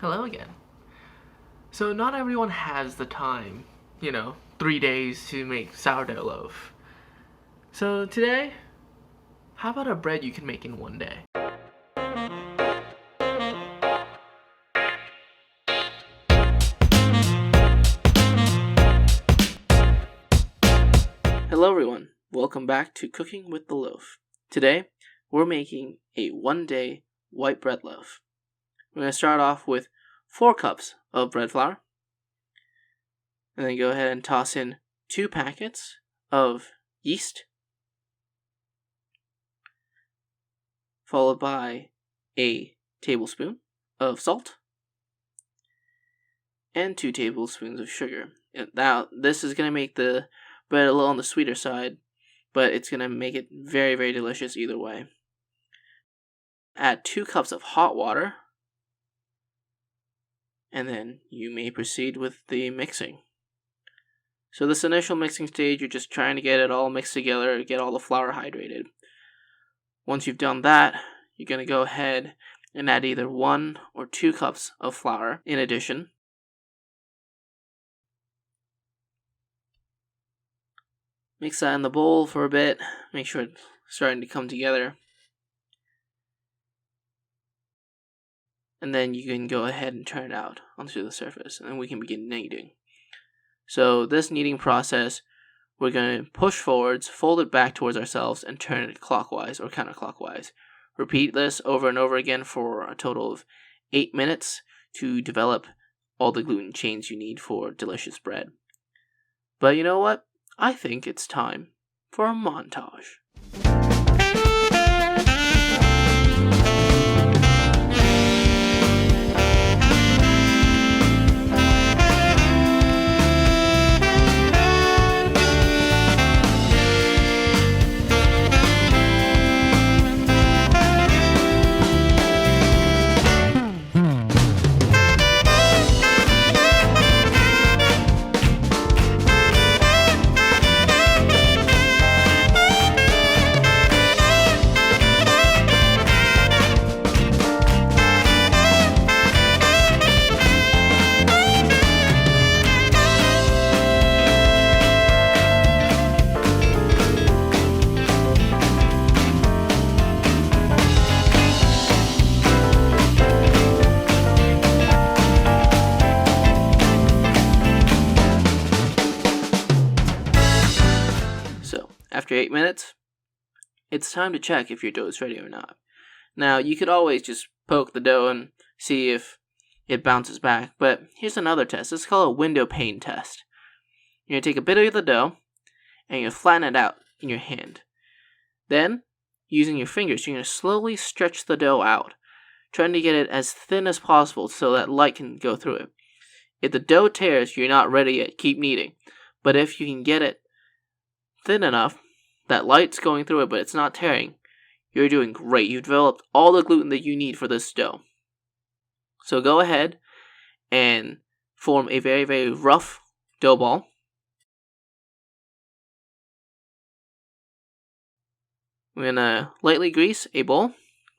Hello again. So, not everyone has the time, 3 days to make sourdough loaf. So, today, how about a bread you can make in one day? Hello everyone, welcome back to Cooking with the Loaf. Today, we're making a one-day white bread loaf. We're going to start off with 4 cups of bread flour, and then go ahead and toss in 2 packets of yeast, followed by a tablespoon of salt, and 2 tablespoons of sugar. Now, this is going to make the bread a little on the sweeter side, but it's going to make it very, very delicious either way. Add 2 cups of hot water, and then you may proceed with the mixing. So this initial mixing stage, you're just trying to get it all mixed together, get all the flour hydrated. Once you've done that, you're going to go ahead and add either 1 or 2 cups of flour in addition. Mix that in the bowl for a bit, make sure it's starting to come together. And then you can go ahead and turn it out onto the surface, and then we can begin kneading. So this kneading process, we're going to push forwards, fold it back towards ourselves, and turn it clockwise or counterclockwise. Repeat this over and over again for a total of 8 minutes to develop all the gluten chains you need for delicious bread. But you know what? I think it's time for a montage. After 8 minutes, it's time to check if your dough is ready or not. Now, you could always just poke the dough and see if it bounces back, but here's another test. It's called a window pane test. You're going to take a bit of the dough, and you're going to flatten it out in your hand. Then, using your fingers, you're going to slowly stretch the dough out, trying to get it as thin as possible so that light can go through it. If the dough tears, you're not ready yet. Keep kneading. But if you can get it thin enough that light's going through it but it's not tearing, you're doing great. You've developed all the gluten that you need for this dough. So go ahead and form a very, very rough dough ball. We're going to lightly grease a bowl.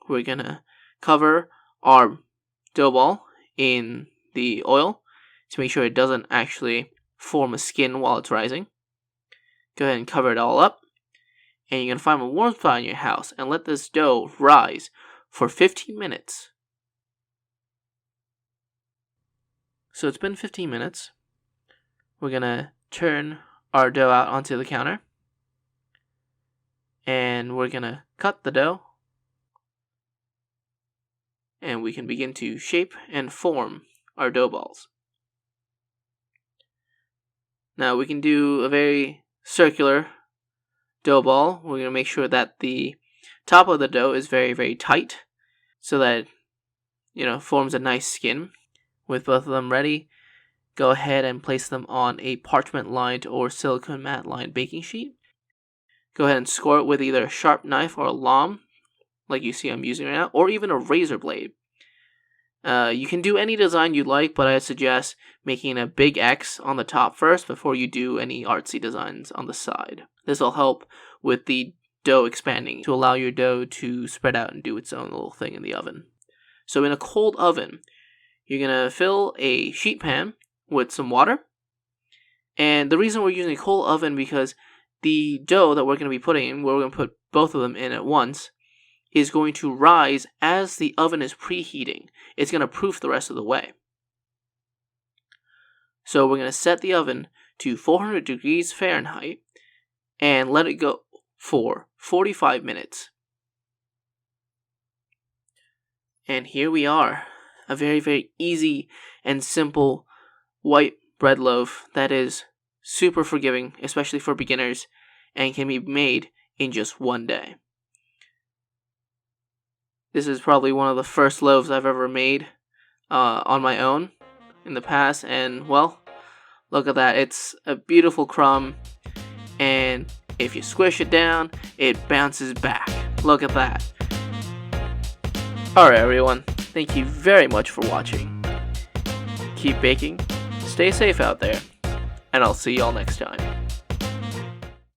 We're going to cover our dough ball in the oil to make sure it doesn't actually form a skin while it's rising. Go ahead and cover it all up. And you're going to find a warm spot in your house and let this dough rise for 15 minutes. So it's been 15 minutes. We're going to turn our dough out onto the counter. And we're going to cut the dough. And we can begin to shape and form our dough balls. Now we can do a very circular dough ball. We're going to make sure that the top of the dough is very, very tight so that it forms a nice skin. With both of them ready, go ahead and place them on a parchment lined or silicone mat lined baking sheet. Go ahead and score it with either a sharp knife or a lom, like you see I'm using right now, or even a razor blade. You can do any design you like, but I suggest making a big X on the top first before you do any artsy designs on the side. This will help with the dough expanding to allow your dough to spread out and do its own little thing in the oven. So in a cold oven, You're going to fill a sheet pan with some water. And the reason we're using a coal oven because the dough that we're going to be putting in, we're going to put both of them in at once, is going to rise as the oven is preheating. It's going to proof the rest of the way. So we're going to set the oven to 400 degrees Fahrenheit and let it go for 45 minutes. And here we are, a very, very easy and simple white bread loaf that is super forgiving, especially for beginners, and can be made in just one day. This is probably one of the first loaves I've ever made on my own in the past, and well, look at that. It's a beautiful crumb, and if you squish it down, it bounces back. Look at that. Alright everyone, thank you very much for watching. Keep baking, stay safe out there, and I'll see y'all next time.